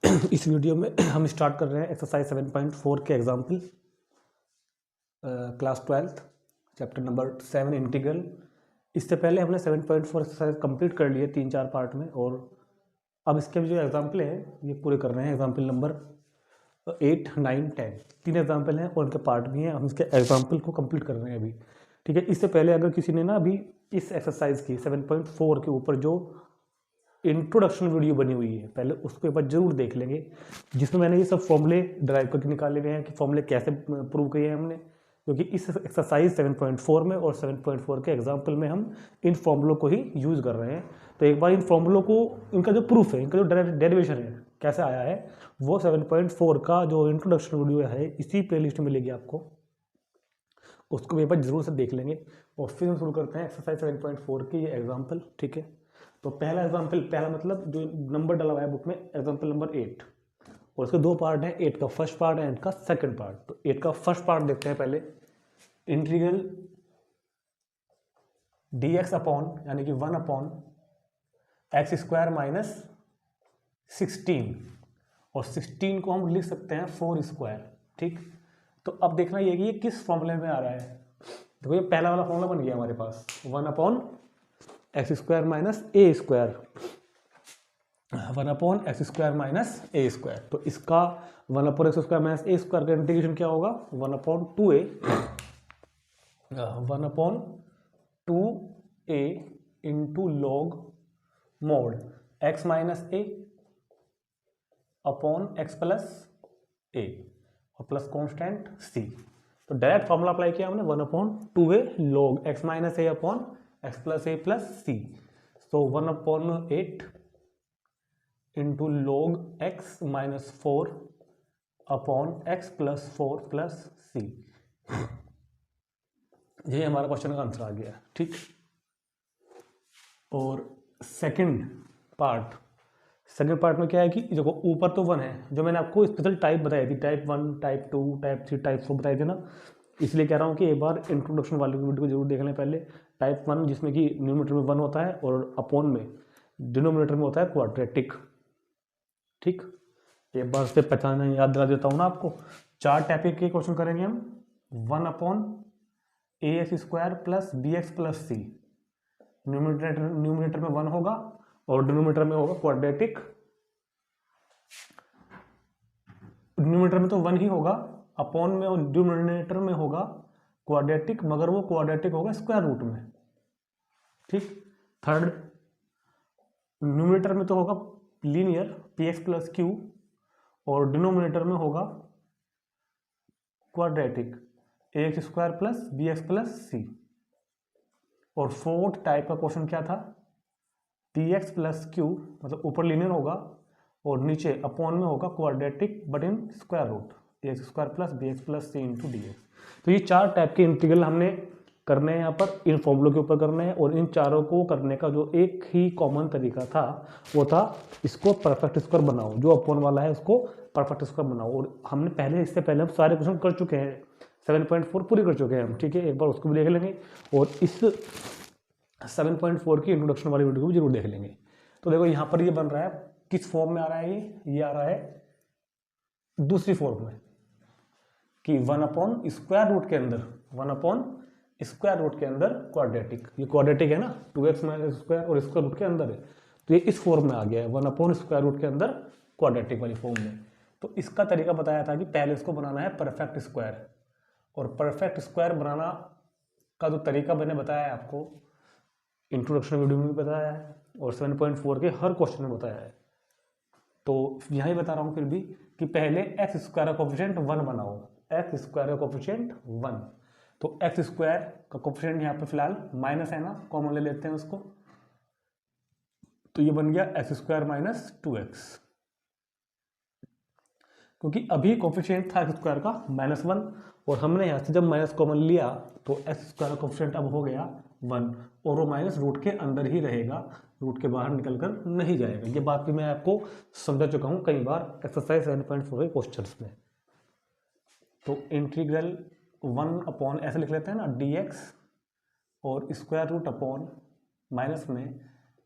इस वीडियो में हम स्टार्ट कर रहे हैं एक्सरसाइज 7.4 के example, class 12 chapter number 7 integral. इससे पहले हमने 7.4 एक्सरसाइज कंप्लीट कर लिए 3-4 पार्ट में, और अब इसके जो एग्जाम्पल हैं ये पूरे कर रहे हैं। एग्जाम्पल नंबर 8, 9, 10 तीन एग्जाम्पल हैं और उनके पार्ट भी हैं। हम इसके एग्जाम्पल को कंप्लीट कर रहे हैं अभी, ठीक है। इससे पहले अगर किसी ने ना अभी इस एक्सरसाइज की 7.4 के ऊपर जो इंट्रोडक्शन वीडियो बनी हुई है, पहले उसको एक बार जरूर देख लेंगे, जिसमें मैंने ये सब फॉर्मूले ड्राइव करके निकाले हुए हैं कि फॉर्मूले कैसे प्रूव किए हैं हमने। क्योंकि इस एक्सरसाइज 7.4 में और 7.4 के एग्जाम्पल में हम इन फॉर्मूलों को ही यूज़ कर रहे हैं। तो एक बार इन फॉर्मूलों को, इनका जो प्रूफ है, इनका जो डेरिवेशन है कैसे आया है, वो 7.4 का जो इंट्रोडक्शन वीडियो है इसी प्ले लिस्ट में मिलेगी आपको, उसको भी एक बार जरूर से देख लेंगे। और फिर हम शुरू करते हैं एक्सरसाइज 7.4 की ये एग्जाम्पल, ठीक है। तो पहला एग्जाम्पल, पहला मतलब जो नंबर डाला हुआ है बुक में, एग्जाम्पल नंबर 8, और उसके दो पार्ट हैं, 8 का फर्स्ट पार्ट है, 8 का सेकंड पार्ट। तो 8 का फर्स्ट पार्ट देखते हैं पहले। इंटीग्रल dx अपॉन, यानी कि 1 अपॉन एक्स स्क्वायर माइनस 16, और 16 को हम लिख सकते हैं 4 स्क्वायर, ठीक। तो अब देखना ये कि ये किस फॉर्मूले में आ रहा है। देखो ये पहला वाला फॉर्मूला बन गया हमारे पास, 1 upon x square minus a square, 1 upon x square minus a square. तो इसका 1 upon x square minus a square का इंटीग्रेशन क्या होगा, 1 upon 2a, 1 upon 2a into log mod x minus a upon x plus a और plus constant सी। तो direct formula apply किया हमने, 1 upon 2a log x minus a upon x plus a plus c. So 1 upon 8 into log x minus 4 upon x plus 4 plus c. यही हमारा question का answer आ गया, ठीक। और सेकंड पार्ट में क्या है कि देखो ऊपर तो 1 है, जो मैंने आपको स्पेशल टाइप बताई थी, टाइप 1, टाइप 2, टाइप 3, टाइप 4 बताई थी ना, इसलिए कह रहा हूँ कि एक बार इंट्रोडक्शन वाले वीडियो को जरूर देख लें पहले। टाइप 1 जिसमें कि न्यूमरेटर में 1 होता है और अपॉन में डिनोमिनेटर में होता है क्वाड्रेटिक, ठीक। एक बार से पहचान याद दिला देता हूँ ना आपको। 4 टाइप के क्वेश्चन करेंगे हम। 1 upon a x square plus b x plus c, numerator में 1 होगा और डिनोमिनेटर में होगा क्वाड्रेटिक। न्यूमरेटर में तो 1 ही होगा, अपॉन में और डिनोमिनेटर में होगा क्वाड्रेटिक, मगर वो क्वाड्रेटिक होगा स्क्वायर रूट में, ठीक। थर्ड, न्यूमरेटर में तो होगा linear p x plus q, और डिनोमिनेटर में होगा quadratic a x square plus b x plus c. और फोर्थ टाइप का क्वेश्चन क्या था, पी एक्स प्लस क्यू, मतलब ऊपर लीनियर होगा और नीचे अपॉन में होगा quadratic but in square root, a x square plus b x plus c into d x. तो ये 4 टाइप के इंटीग्रल हमने करने हैं यहाँ पर, इन फॉर्मूलों के ऊपर करने हैं। और इन चारों को करने का जो एक ही कॉमन तरीका था वो था इसको परफेक्ट स्क्वायर बनाओ, जो अपॉन वाला है उसको परफेक्ट स्क्वायर बनाओ। और हमने पहले, इससे पहले हम सारे क्वेश्चन कर चुके हैं, 7.4 पूरे कर चुके हैं हम, ठीक है। एक बार उसको भी देख लेंगे और इस 7.4 की इंट्रोडक्शन वाली वीडियो को भी जरूर देख लेंगे। तो देखो यहाँ पर ये बन रहा है, किस फॉर्म में आ रहा है, ये आ रहा है दूसरी फॉर्म में, कि 1 अपॉन स्क्वायर रूट के अंदर, 1 अपॉन स्क्वायर रूट के अंदर क्वाड्रेटिक, ये क्वाड्रेटिक है ना, 2x माइनस स्क्वायर और स्क्वायर रूट के अंदर है, तो ये इस फॉर्म में आ गया है, 1 अपॉन स्क्वायर रूट के अंदर क्वाड्रेटिक वाली फॉर्म में। तो इसका तरीका बताया था कि पहले इसको बनाना है परफेक्ट स्क्वायर, और परफेक्ट स्क्वायर बनाना का जो तरीका मैंने बताया है आपको, इंट्रोडक्शन वीडियो में भी बताया है और 7.4 के हर क्वेश्चन में बताया है। तो यहाँ ही बता रहा हूँ फिर भी कि पहले एक्स स्क्वायर का कोफिशिएंट 1 बनाओ, एक्स स्क्वायर का कोफिशिएंट 1। तो एक्स स्क्वायर का कोफिशिएंट यहाँ पे फिलहाल माइनस है ना, कॉमन ले लेते हैं उसको, तो ये बन गया एक्स स्क्वायर माइनस 2x, क्योंकि अभी कोफिशिएंट था एक्स स्क्वायर का -1, और हमने यहाँ से जब माइनस कॉमन लिया तो एक्स स्क्वायर का कोफिशिएंट अब हो गया 1, और वो माइनस रूट के अंदर ही रहेगा, रूट के बाहर निकलकर नहीं जाएगा। ये बात भी मैं आपको समझा चुका हूँ कई बार एक्सरसाइज 7.4 के क्वेश्चंस में। तो इंटीग्रल 1 अपॉन ऐसे लिख लेते हैं ना, dx और स्क्वायर रूट अपॉन माइनस में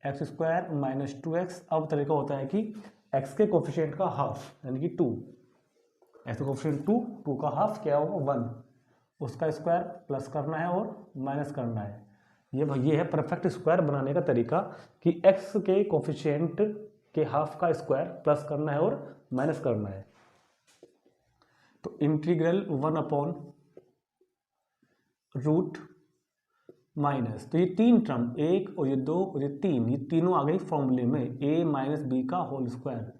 एक्स स्क्वायर माइनस 2x। अब तरीका होता है कि एक्स के कोफिशिएंट का हाफ यानी कि 2, एक्स का कोफिशिएंट 2 का हाफ क्या होगा 1, उसका स्क्वायर प्लस करना है और माइनस करना है। ये है परफेक्ट स्क्वायर बनाने का तरीका कि एक्स के कोफिशिएंट के हाफ का स्क्वायर प्लस करना है और माइनस करना है। तो इंटीग्रल 1 अपॉन रूट माइनस, तो ये 3 टर्म, 1 और ये 2 और ये 3, ये तीनों आ गई फॉर्मूले में, a माइनस बी का होल स्क्वायर।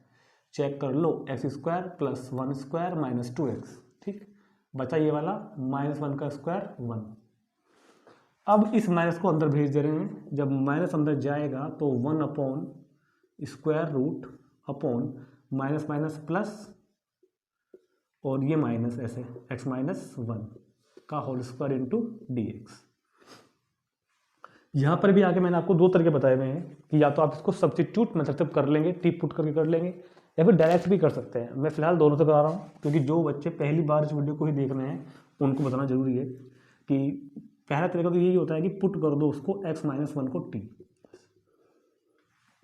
चेक कर लो, x square plus 1 square minus 2x, ठीक, बचा ये वाला -1 का स्क्वायर 1। अब इस माइनस को अंदर भेज दे रहे हैं, जब माइनस अंदर जाएगा तो 1 upon square root upon minus minus plus और ये माइनस ऐसे x माइनस 1 का whole square into d x. यहाँ पर भी आके मैंने आपको 2 तरीके बताए हुए हैं कि या तो आप इसको सब्स्टिट्यूट मेथड से कर लेंगे, टी पुट करके कर लेंगे, या फिर डायरेक्ट भी कर सकते हैं। मैं फिलहाल दोनों से करा रहा हूँ क्योंकि जो बच्चे पहली बार इस वीडियो को ही देख रहे हैं उनको बताना जरूरी है कि पहला तरीका तो यही होता है कि पुट कर दो उसको x माइनस 1 को t।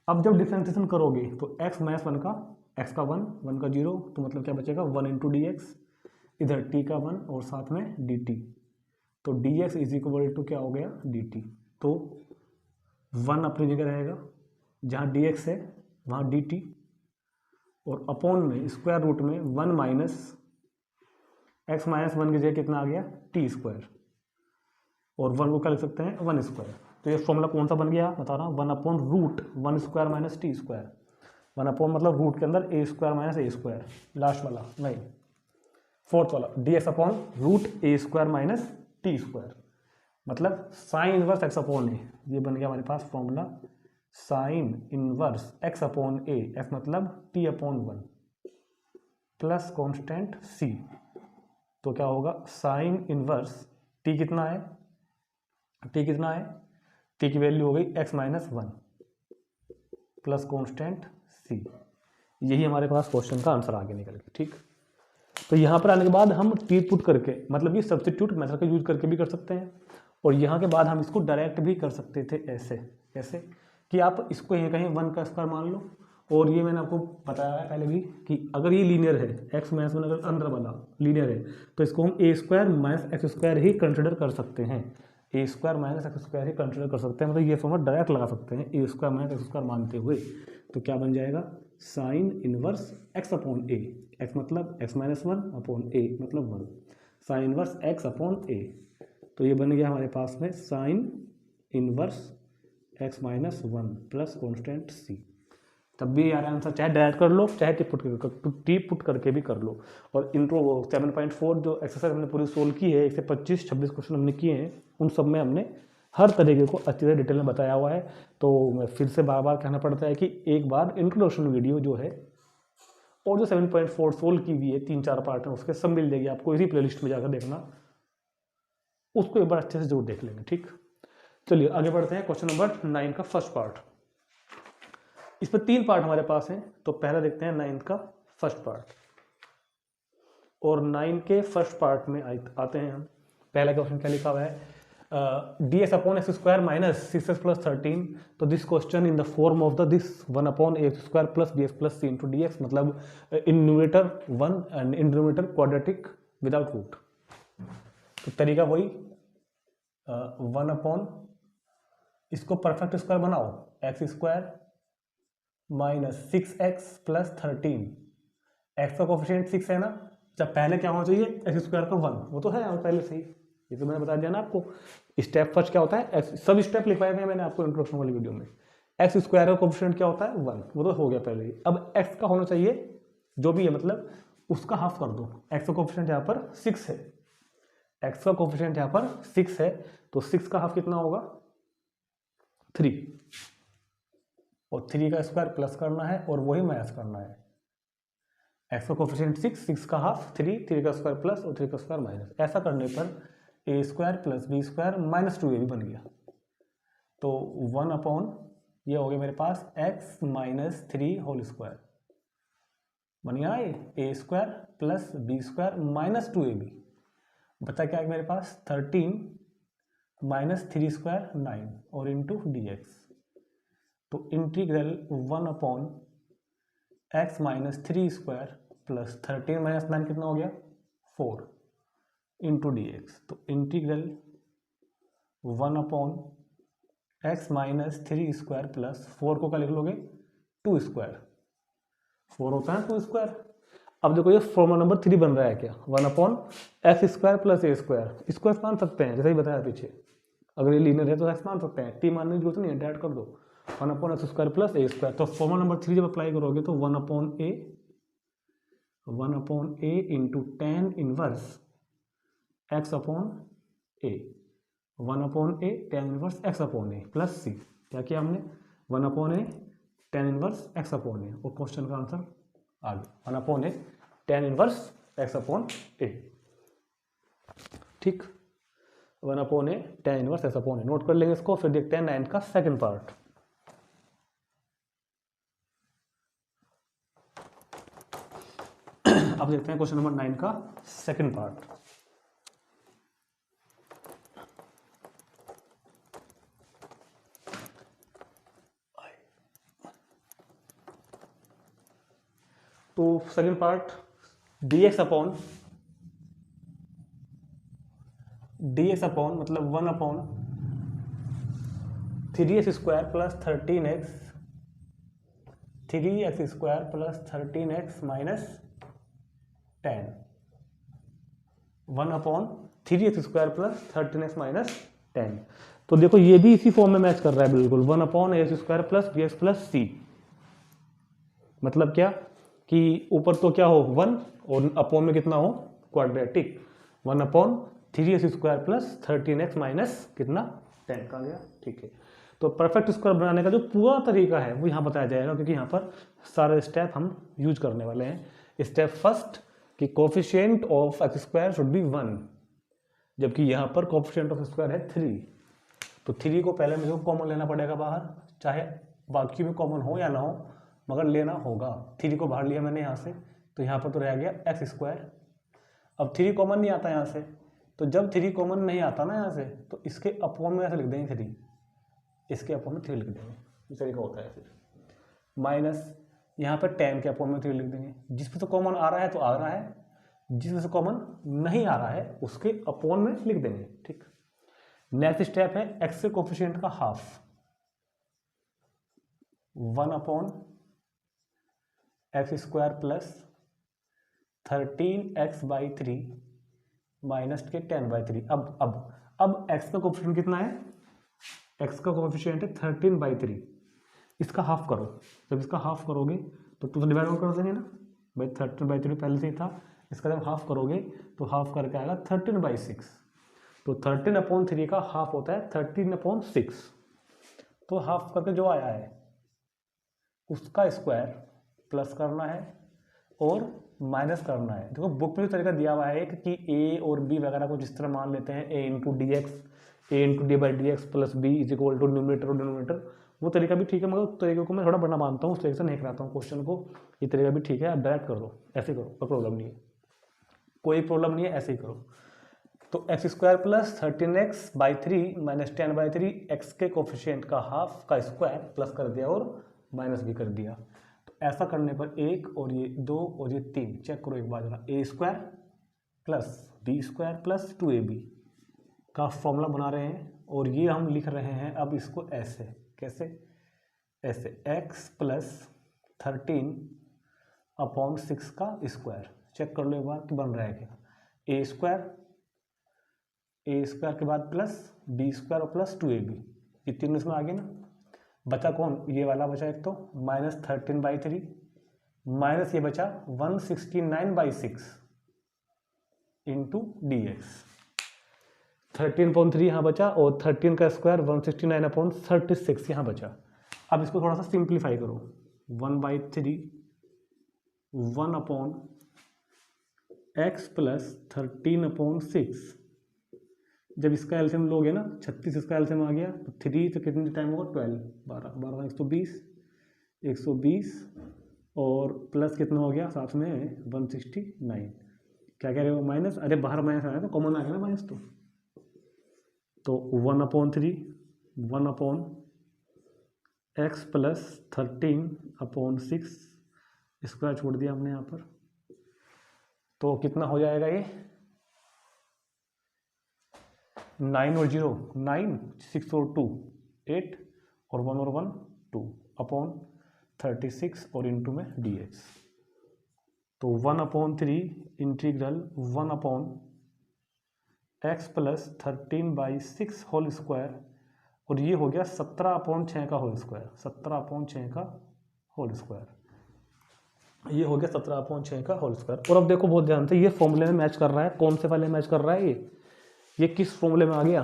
अब जब डिफरेंशिएशन करोगे तो x माइनस 1 का x का 1 का 0, तो मतलब क्या बचेगा 1 इंटू डी एक्स, इधर t का 1 और साथ में dt, तो dx इज इक्वल टू क्या हो गया dt। तो 1 अपनी जगह रहेगा, जहाँ dx है वहाँ dt, और अपॉन में स्क्वायर रूट में 1 माइनस x माइनस 1 की जगह कितना आ गया t स्क्वायर, और 1 को क्या लिख सकते हैं 1 स्क्वायर। तो ये फॉर्मूला कौन सा बन गया बता रहा हूँ, 1 upon root 1 square minus t square. 1 upon मतलब रूट के अंदर a square minus a square, last वाला नहीं फोर्थ वाला, dx upon root a square minus t square, मतलब sine inverse x upon a। ये बन गया हमारे पास formula, sine inverse x upon a, x मतलब t upon 1 plus constant c। तो क्या होगा साइन इनवर्स t कितना है, t की वैल्यू हो गई x minus 1 plus constant c। यही हमारे पास क्वेश्चन का आंसर आगे निकल गया, ठीक। तो यहाँ पर आने के बाद हम टी पुट करके, मतलब ये सब्स्टिट्यूट मेथड का यूज करके भी कर सकते हैं, और यहाँ के बाद हम इसको डायरेक्ट भी कर सकते थे ऐसे, कैसे कि आप इसको यहीं कहीं 1 का स्क्वायर मान लो, और ये मैंने आपको बताया है पहले भी कि अगर ये लीनियर है, x माइनस 1 अगर अंदर वाला लीनियर है तो इसको हम a square minus x square he consider कर सकते हैं, a square minus x square he consider कर सकते हैं, मतलब ये फॉर्मूला डायरेक्ट लगा सकते हैं a square minus x square मानते हुए। तो क्या बन जाएगा sign inverse x upon a, x मतलब x माइनस 1 अपॉन a मतलब 1, sign inverse x upon a। तो ये बन गया हमारे पास में sign inverse x minus 1 plus constant c। तब भी यार आंसर चाहे डायरेक्ट कर लो चाहे टी पुट करके भी कर लो। और इंट्रो 7.4 जो एक्सरसाइज हमने पूरी सोल्व की है, 125-26 क्वेश्चन हमने किए हैं, उन सब में हमने हर तरीके को अच्छे से डिटेल में बताया हुआ है। तो मैं फिर से बार बार कहना पड़ता है कि एक बार इंट्रोडक्शन वीडियो जो है और जो 7.4 सोल्व की हुई है 3-4 पार्ट हैं उसके सब मिल जाएगी आपको, इसी प्लेलिस्ट में जाकर देखना, उसको एक बार अच्छे से जरूर देख लेंगे, ठीक। चलिए आगे बढ़ते हैं, क्वेश्चन नंबर 9 का फर्स्ट पार्ट। इसमें 3 पार्ट हमारे पास हैं, तो पहला देखते हैं 9 का फर्स्ट पार्ट। और 9 के फर्स्ट पार्ट में आते हैं हम। पहला क्वेश्चन क्या लिखा हुआ है, ds upon x square minus 6x plus 13, तो this question in the form of the this 1 upon x square plus bx plus c into dx, मतलब in numerator 1 and in denominator quadratic without root. तो तरीका वही, 1 upon इसको perfect square बनाओ, x square minus 6x plus 13, x का coefficient 6 है ना, जब पहले क्या होना चाहिए एक्स स्क्वायर का 1, वो तो है और पहले से ही, ये तो मैंने बता दिया ना आपको। स्टेप फर्स्ट क्या होता है, एक्स सब स्टेप लिखवाए हुए हैं मैंने आपको इंट्रोडक्शन वाली वीडियो में। एक्स स्क्वायर का कोफिशिएंट क्या होता है 1, वो तो हो गया पहले ही। अब एक्स का होना चाहिए जो भी है, मतलब उसका हाफ कर दो। एक्स का कोफिशिएंट यहाँ पर 6 है, एक्स का कोफिशिएंट यहाँ पर 6 है, तो 6 का हाफ कितना होगा 3, और 3 का स्क्वायर प्लस करना है और वही माइनस करना है। एक्स का कोफिशिएंट 6 का हाफ 3 का स्क्वायर प्लस और 3 का स्क्वायर माइनस। ऐसा करने पर a square plus b square minus 2ab बन गया। तो 1 अपॉन ये हो गया मेरे पास x माइनस 3 होल स्क्वायर बन गया, a square plus b square minus 2ab। बता क्या है मेरे पास 13 माइनस 3 स्क्वायर 9 और इंटू dx। तो integral 1 upon x minus 3 square plus 13 minus 9 कितना हो गया 4 इंटू डी एक्स। तो integral 1 x minus 3 square plus 4 को क्या लिख लोगे 2 स्क्वायर, 4 होता है 2 स्क्वायर। अब देखो ये फॉर्मूला नंबर 3 बन रहा है क्या 1/x square plus a square, इसको एक्स मान सकते हैं जैसे ही बताया पीछे, अगर ये लीनियर है तो एक्स मान सकते हैं, टी मानने की जरूरत नहीं है, डायरेक्ट कर दो 1/x square plus a square. तो फॉर्मूला नंबर 3 जब अप्लाई करोगे तो 1/a into tan inverse x upon a, 1/a tan inverse x upon a plus c. क्या किया हमने 1/a tan inverse x upon a, और क्वेश्चन का आंसर आ गया 1/a tan inverse x upon a. ठीक 1/a tan inverse x upon a note कर लेंगे इसको। फिर देखते हैं 9 का सेकंड पार्ट। अब देखते हैं क्वेश्चन नंबर 9 का सेकंड पार्ट। तो सेकंड पार्ट dx अपॉन मतलब 1/3x square plus 3x square plus 13x minus 10, 1/3x square plus 13x minus 10। तो देखो ये भी इसी फॉर्म में मैच कर रहा है बिल्कुल, 1/x square plus bx plus c। मतलब क्या कि ऊपर तो क्या हो 1 और अपॉन में कितना हो quadratic, 1/3x square plus 13x minus कितना 10 का गया। ठीक है, तो परफेक्ट स्क्वायर बनाने का जो पूरा तरीका है वो यहाँ बताया जाएगा, क्योंकि यहाँ पर सारे स्टेप हम यूज करने वाले हैं। स्टेप फर्स्ट कि coefficient of x square should be 1, जबकि यहाँ पर कोफिशिएंट ऑफ स्क्वायर है 3। तो 3 को पहले मुझे कॉमन लेना पड़ेगा बाहर, चाहे बाकी में कॉमन हो या ना हो मगर लेना होगा। 3 को बाहर लिया मैंने यहाँ से, तो यहाँ पर तो रह गया एक्स स्क्वायर। अब 3 कॉमन नहीं आता यहाँ से, तो जब 3 कॉमन नहीं आता ना यहाँ से, तो इसके अपॉन में ऐसे लिख देंगे 3, इसके अपॉन में 3 लिख देंगे, इस तरीका होता है। फिर माइनस यहाँ पर 10 के अपॉन में 3 लिख देंगे, जिसमें से कॉमन आ रहा है तो आ रहा है, जिसमें से कॉमन नहीं आ रहा है उसके अपॉन में लिख देंगे। ठीक, नेक्स्ट स्टेप है एक्स के कोफिशिएंट का half, 1/x square plus 13x/3 minus के 10/3। अब x का कोफिशिएंट कितना है, x का कोफिशिएंट है 13/3, इसका हाफ करो। जब इसका हाफ करोगे तो 2 से डिवाइड कर देंगे ना भाई, 13/3 पहले से ही था, इसका जब हाफ करोगे तो हाफ करके आएगा 13/6। तो 13/3 का हाफ होता है 13/6। तो हाफ करके जो आया है उसका स्क्वायर प्लस करना है और माइनस करना है। देखो बुक में जो तरीका दिया हुआ है कि a और b वगैरह को जिस तरह मान लेते हैं a into d by d x plus b is equal to numerator और डिनोमिनेटर, वो तरीका भी ठीक है, मगर तरीके को मैं थोड़ा बड़ा मानता हूँ, उस तरीके से नहीं कराता हूँ क्वेश्चन को। ये तरीका भी ठीक है, आप डायरेक्ट कर दो, ऐसे करो, कोई प्रॉब्लम नहीं है, कोई प्रॉब्लम नहीं है, ऐसे ही करो। तो x square plus 13x/3 minus 10/3, x के कोफिशिएंट का हाफ का स्क्वायर प्लस कर दिया और माइनस भी कर दिया। तो ऐसा करने पर 1 और ये 2 और ये 3, चेक करो एक बार जरा, a square plus b square plus 2ab का फॉर्मूला बना रहे हैं, और ये हम लिख रहे हैं अब इसको ऐसे, कैसे, ऐसे x प्लस 13/6 का स्क्वायर। चेक कर लो एक बार कि बन रहा है क्या, ए स्क्वायर के बाद प्लस बी स्क्वायर और प्लस 2ab, ये तीनों इसमें आ गए ना। बचा कौन, ये वाला बचा एक, तो माइनस 13/3 माइनस ये बचा 169/6 इंटू डी एक्स, 13/3 यहाँ बचा और 13 का स्क्वायर 169/36 यहाँ बचा। अब इसको थोड़ा सा सिंप्लीफाई करो, 1/3 1/x प्लस 13/6, जब इसका एलसीएम लोगे ना 36, इसका एलसीएम आ गया तो 3 से कितने टाइम होगा 12, 12 120 और प्लस कितना हो गया साथ में 169। क्या कह रहे हो माइनस, अरे बाहर माइनस आया तो कॉमन आ गया ना माइनस, तो 1/3 1/x प्लस 13/6 स्क्वायर छोड़ दिया हमने यहाँ पर, तो कितना हो जाएगा ये 9 और 0 9, 6 और 2 8 और 1 और 1 2 अपॉन 36 और इंटू में dx। तो 1/3 integral 1/x plus 13/6 whole square, और ये हो गया 17/6 का होल स्क्वायर, 17/6 का होल स्क्वायर, ये हो गया 17/6 का होल स्क्वायर। और अब देखो बहुत ध्यान से, ये फॉर्मूले में मैच कर रहा है, कौन से वाले मैच कर रहा है ये किस फॉर्मूले में आ गया,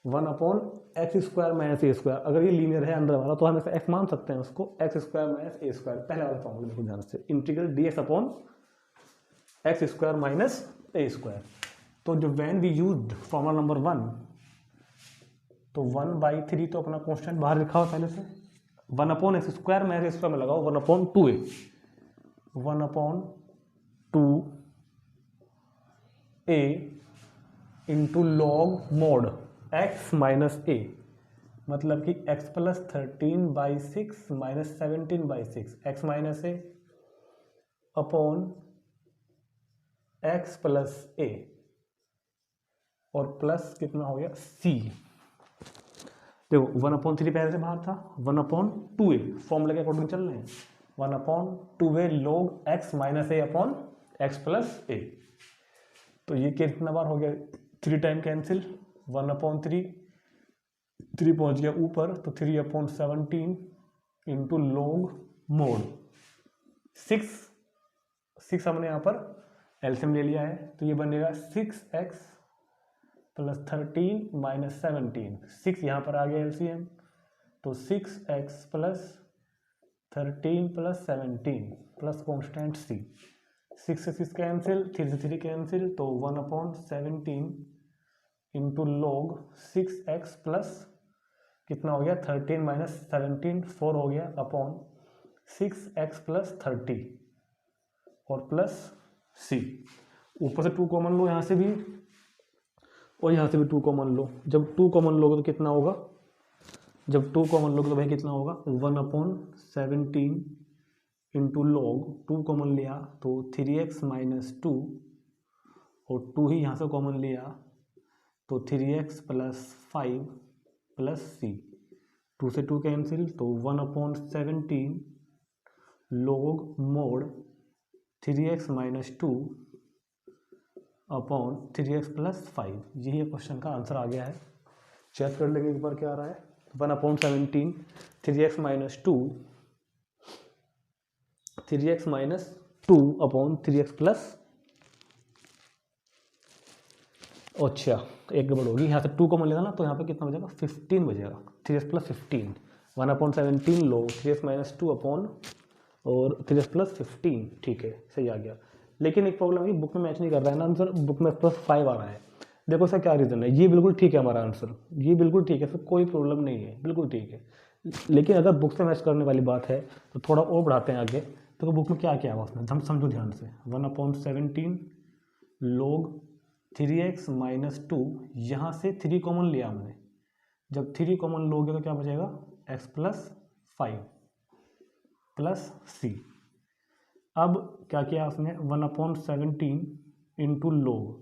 1/x² माइनस a स्क्वायर। अगर ये लीनियर है अंदर वाला तो हम इसे x मान सकते हैं उसको, x² माइनस a स्क्वायर, पहले वाला फॉर्मूला देखो ध्यान से, integral dx upon x² minus a square. तो जो when we used formula number 1, तो 1/3 तो अपना कांस्टेंट बाहर लिखा हुआ पहले से, 1/x² माइनस a स्क्वायर में लगाओ 1/2a, 1/2a into log mode x minus a, मतलब कि x plus 13/6 minus 17/6, x minus a upon x plus a, और प्लस कितना हो गया c। देखो 1/3 पहले से बाहर था, 1/2a फॉर्मूला के अकॉर्डिंग चल रहे हैं, 1/2a log x minus a upon x plus a। तो ये कितना बार हो गया, 3 टाइम कैंसिल, 1/3 3 पहुंच गया ऊपर, तो 3/17 इंटू लॉग मोड 6 हमने यहाँ पर एलसीएम ले लिया है, तो ये बनेगा 6x प्लस 13 माइनस 17, 6 यहाँ पर आ गया एलसीएम, तो 6x plus 13 plus 17 plus constant c, 6 से 6 कैंसिल, 3 से 3 कैंसिल, तो 1/17 इंटू लॉग 6x प्लस कितना हो गया 13 माइनस 17 4 हो गया अपॉन 6x प्लस 30 और प्लस c। ऊपर से 2 कॉमन लो यहाँ से भी, और यहाँ से भी 2 कॉमन लो। जब 2 कॉमन लोगे तो कितना होगा, जब 2 कॉमन लोगे तो भाई कितना होगा 1/17 इंटू लॉग 2 कॉमन लिया तो 3x माइनस 2, और 2 ही यहाँ से कॉमन लिया तो 3x प्लस 5 प्लस c, 2 से 2 कैंसिल, तो 1/17 log mode 3x minus 2 upon 3x plus 5। यही क्वेश्चन का आंसर आ गया है। चेक कर लेंगे एक बार क्या आ रहा है, 1/17 3x minus 2, 3x minus 2 upon 3x plus, अच्छा एक गड़बड़ होगी, यहाँ से 2 कॉमन लेगा ना तो यहाँ पे कितना बचेगा 15 बचेगा, 3x प्लस 15, 1/17 लो 3x माइनस 2 अपॉन और 3x प्लस 15, ठीक है सही आ गया। लेकिन एक प्रॉब्लम है, बुक में मैच नहीं कर रहा है ना आंसर, बुक में प्लस 5 आ रहा है। देखो सर क्या रीज़न है, ये बिल्कुल ठीक है हमारा आंसर, ये बिल्कुल ठीक है सर, कोई प्रॉब्लम नहीं है, बिल्कुल ठीक है। लेकिन अगर बुक से मैच करने वाली बात है तो थोड़ा और बढ़ाते हैं आगे। तो बुक में क्या क्या है उसमें हम समझो ध्यान से, 1/17 log 3x माइनस 2, यहाँ से 3 कॉमन लिया हमने, जब 3 कॉमन लोगे तो क्या बचेगा x प्लस 5 प्लस c। अब क्या किया उसने 1/17 इंटू log,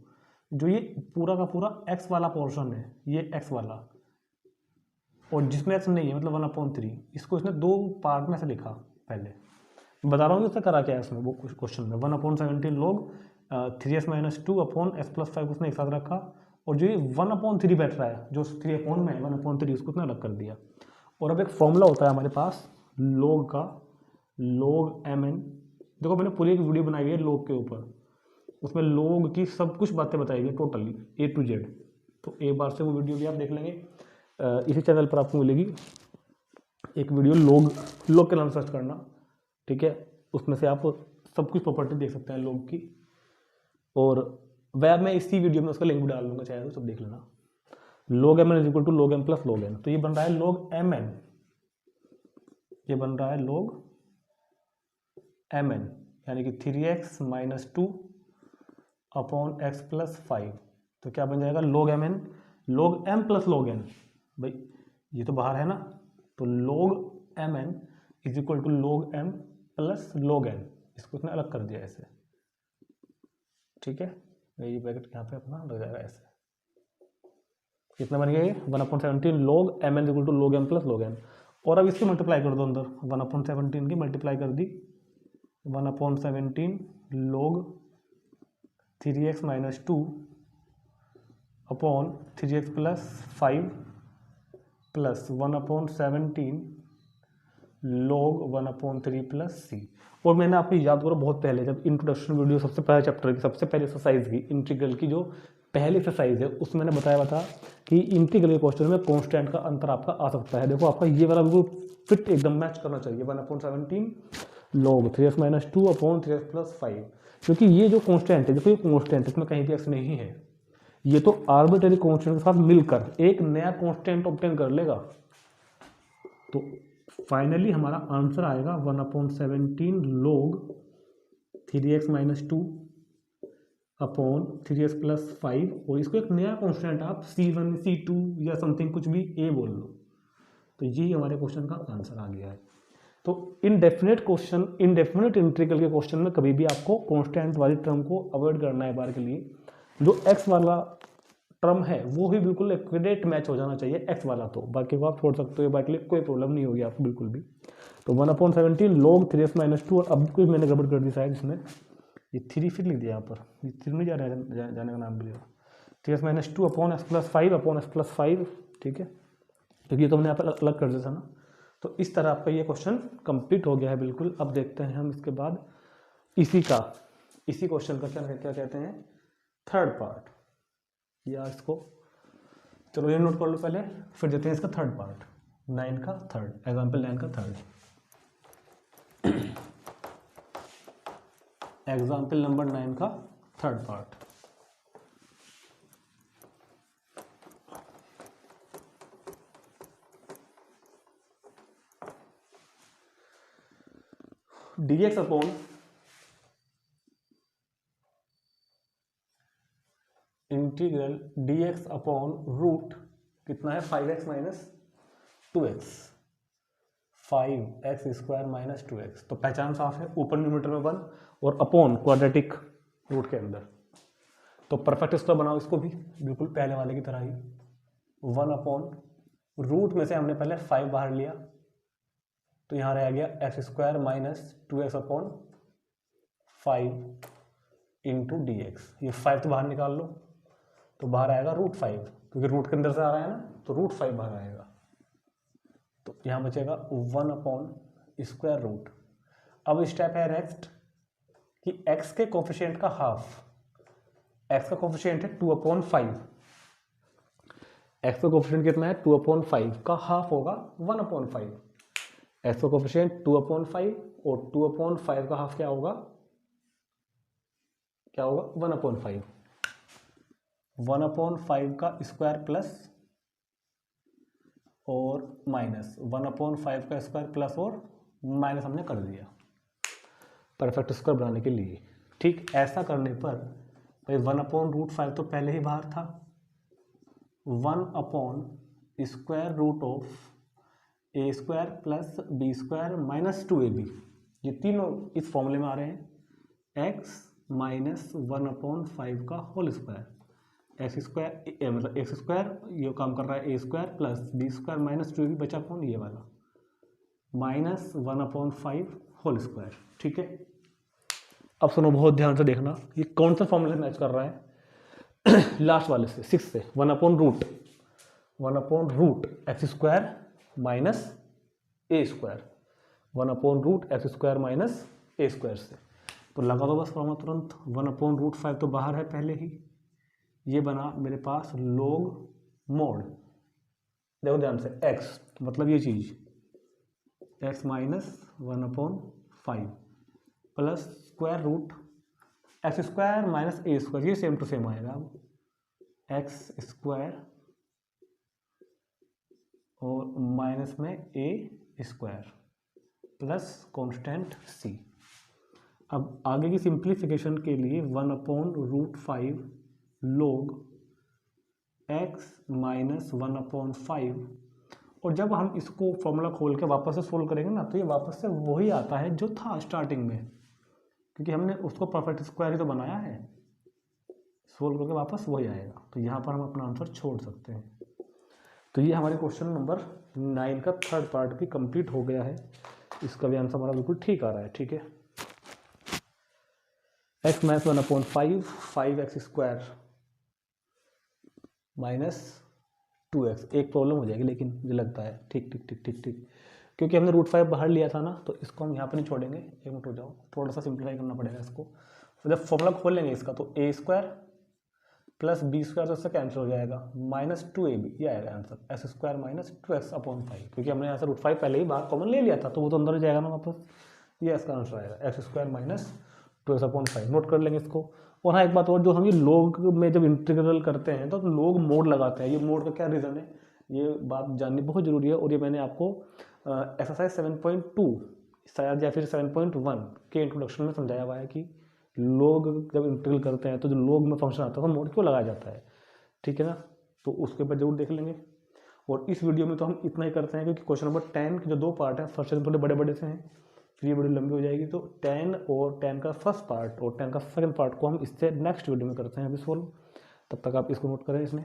जो ये पूरा का पूरा x वाला पोर्शन है, ये x वाला, और जिसमें x नहीं है मतलब 1/3, इसको इसने 2 पार्ट में से लिखा। पहले बता रहा हूँ इससे करा क्या है इसमें, वो क्वेश्चन में 1/17 log 3x minus 2 upon x plus 5 उसने एक साथ रखा, और जो ये 1/3 बैठ रहा है जो 3 अपॉन में 1/3 उसको उसने अलग कर दिया। और अब एक फॉर्मूला होता है हमारे पास log का, log mn। देखो मैंने पूरी एक वीडियो बनाई है log के ऊपर, उसमें log की सब कुछ बातें बताई गई टोटली A to Z, तो एक बार से वो वीडियो भी आप देख लेंगे, इसी चैनल पर आपको मिलेगी एक वीडियो, log के नाम सर्च करना, ठीक है, उसमें से आप सब कुछ प्रॉपर्टी देख सकते हैं log की। और वह मैं इसी वीडियो में उसका लिंक भी डाल दूंगा, चाहे तो सब देख लेना। log mn is equal to log m plus log n, तो ये बन रहा है log mn, ये बन रहा है log mn, यानी कि 3x minus 2 upon x plus 5, तो क्या बन जाएगा log mn log m plus log n, भाई ये तो बाहर है ना, तो log mn is equal to log m plus log n, इसको इसने अलग कर दिया ऐसे, ठीक है, ये ब्रैकेट यहाँ पे अपना लग जाएगा ऐसे, कितना बन गया ये 1/17 log mn equal to log m plus log n। और अब इसकी मल्टीप्लाई कर दो अंदर, 1/17 की मल्टीप्लाई कर दी 1/17 log 3x minus 2 upon 3x plus 5 plus 1/17 log 1/3 plus c। और मैंने आपको याद करो बहुत पहले जब इंट्रोडक्शन वीडियो सबसे पहले चैप्टर की सबसे पहले एक्सरसाइज की इंटीग्रल की जो पहली एक्सरसाइज है उसमें मैंने बताया था कि इंटीग्रल के क्वेश्चन में कांस्टेंट का अंतर आपका आ सकता है। देखो आपका ये वाला बिल्कुल फिट एकदम मैच करना चाहिए 1/17 log 3x minus 2 upon 3x plus 5, क्योंकि ये जो कांस्टेंट है देखो ये कांस्टेंट इसमें कहीं भी x नहीं है, ये तो आर्बिट्ररी कांस्टेंट के साथ मिलकर एक नया कांस्टेंट ऑब्टेन कर लेगा। तो फाइनली हमारा आंसर आएगा 1/17 log 3x minus 2 upon 3x plus 5, और इसको एक नया कांस्टेंट आप c1 c2 या समथिंग कुछ भी a बोल लो। तो यही हमारे क्वेश्चन का आंसर आ गया है। तो इनडेफिनेट क्वेश्चन, इनडेफिनेट इंटीग्रल के क्वेश्चन में कभी भी आपको कांस्टेंट वाली टर्म को अवॉइड करना है बार के लिए। जो x वाला टर्म है वो ही बिल्कुल इक्विडेट मैच हो जाना चाहिए x वाला, तो बाकी को आप छोड़ सकते हो, बाकी कोई प्रॉब्लम नहीं होगी आपको बिल्कुल भी। तो 1/17 log 3x माइनस 2, और अब कोई मैंने गड़बड़ कर दी शायद इसमें, ये 3 फिर लिख दिया यहाँ पर, ये 3 नहीं जाने का नाम भी लिया, 3x minus 2 upon x plus 5 upon x plus 5, ठीक है, क्योंकि ये तो हमने यहाँ पर अलग कर दिया था ना। तो इस तरह आपका ये क्वेश्चन कंप्लीट हो गया है बिल्कुल। अब देखते हैं हम इसके बाद इसी क्वेश्चन का क्या कहते हैं थर्ड पार्ट, या इसको चलो ये नोट कर लो पहले, फिर देते हैं इसका थर्ड पार्ट, 9 का थर्ड, एग्जाम्पल 9 का थर्ड, एग्जाम्पल नंबर 9 का third part. dx upon integral dx upon root कितना है 5x minus 2x, 5x square minus 2x। तो पहचान साफ है, ऊपर न्यूमरेटर में 1 और अपॉन क्वाड्रेटिक रूट के अंदर। तो परफेक्ट स्क्वायर बनाओ इसको भी बिल्कुल पहले वाले की तरह ही, 1 अपॉन रूट में से हमने पहले 5 बाहर लिया तो यहाँ रह गया x square minus 2x upon 5 into d x. ये 5 तो बाहर निकाल लो तो बाहर आएगा √5, क्योंकि रूट के अंदर से आ रहा है ना, तो √5 बाहर आएगा। तो यहाँ बचेगा 1 अपॉन स्क्वायर रूट। अब स्टेप है नेक्स्ट कि x के कोफिशिएंट का हाफ, x का कोफिशिएंट है 2/5, x का कोफिशिएंट कितना है 2/5 का हाफ होगा 1/5, x का कोफिशिएंट 2/5 और 2/5 का हाफ क्या होगा 1/5, 1/5 का स्क्वायर प्लस और माइनस 1/5 का स्क्वायर प्लस और माइनस हमने कर दिया परफेक्ट स्क्वायर बनाने के लिए। ठीक, ऐसा करने पर भाई 1/√5 तो पहले ही बाहर था, 1 square root of a square plus b square minus 2ab, ये तीनों इस फॉर्मूले में आ रहे हैं, x माइनस 1/5 का होल स्क्वायर, एक्स स्क्वायर मतलब एक्स स्क्वायर ये काम कर रहा है a square plus b square minus 2ab, बचा कौन ये वाला माइनस 1/5 होल स्क्वायर। ठीक है, अब सुनो बहुत ध्यान से देखना, ये कौन सा फॉर्मूला मैच कर रहा है लास्ट वाले से 6 से, 1/√1/√x square minus a square, 1/√x square minus a square से। तो लगा दो बस फॉर्मूला तुरंत, 1/√5 तो बाहर है पहले ही, ये बना मेरे पास log मोड, देखो ध्यान से x मतलब ये चीज x minus 1/5 plus square root x square minus a square, ये सेम टू सेम आएगा, अब एक्स स्क्वायर और माइनस में a square plus constant c। अब आगे की सिंप्लीफिकेशन के लिए 1/√5 log x माइनस 1/5 और जब हम इसको फॉर्मूला खोल के वापस से सोल्व करेंगे ना, तो ये वापस से वही आता है जो था स्टार्टिंग में, क्योंकि हमने उसको परफेक्ट स्क्वायर ही तो बनाया है। सोल्व करके वापस वही आएगा, तो यहाँ पर हम अपना आंसर छोड़ सकते हैं। तो ये हमारे क्वेश्चन नंबर 9 का थर्ड पार्ट भी कंप्लीट हो गया है। इसका भी आंसर हमारा बिल्कुल ठीक आ रहा है। ठीक है, x minus 1/5 5x² minus 2x। एक प्रॉब्लम हो जाएगी लेकिन मुझे लगता है। ठीक ठीक ठीक ठीक ठीक, क्योंकि हमने √5 बाहर लिया था ना, तो इसको हम यहाँ पर नहीं छोड़ेंगे। एक मिनट हो जाओ, थोड़ा सा सिंप्लीफाई करना पड़ेगा इसको। तो जब फॉर्मूला खोल लेंगे इसका, तो a² प्लस b² तो इससे कैंसिल हो जाएगा, -2ab ये आएगा आंसर। s² माइनस 2x/5, क्योंकि हमने यहाँ से √5 पहले ही बाहर कॉमन ले लिया था, तो वो तो अंदर जाएगा ना वापस। ये इसका आंसर आएगा, x² माइनस 2x/5। नोट कर लेंगे इसको। और हाँ, एक बात और, जो हम ये लॉग में जब इंटीग्रल करते हैं तो लॉग मोड लगाते हैं। ये मोड का क्या रीज़न है, ये बात जाननी बहुत ज़रूरी है। और ये मैंने आपको एक्सरसाइज 7.2 शायद या फिर 7.1 के इंट्रोडक्शन में समझाया हुआ है कि लोग जब इंटीग्रल करते हैं तो जो लोग में फंक्शन आता है तो मोड क्यों लगाया जाता है। ठीक है ना, तो उसके ऊपर जरूर देख लेंगे। और इस वीडियो में तो हम इतना ही करते हैं, क्योंकि क्वेश्चन नंबर 10 के जो 2 पार्ट हैं, फर्स्ट सेकंड थोड़े बड़े बड़े से हैं, फिर ये वीडियो लंबी हो जाएगी। तो 10 और 10 का फर्स्ट पार्ट और 10 का सेकंड पार्ट को हम इससे नेक्स्ट वीडियो में करते हैं अभी सोल्व। तब तक आप इसको नोट करें इसमें।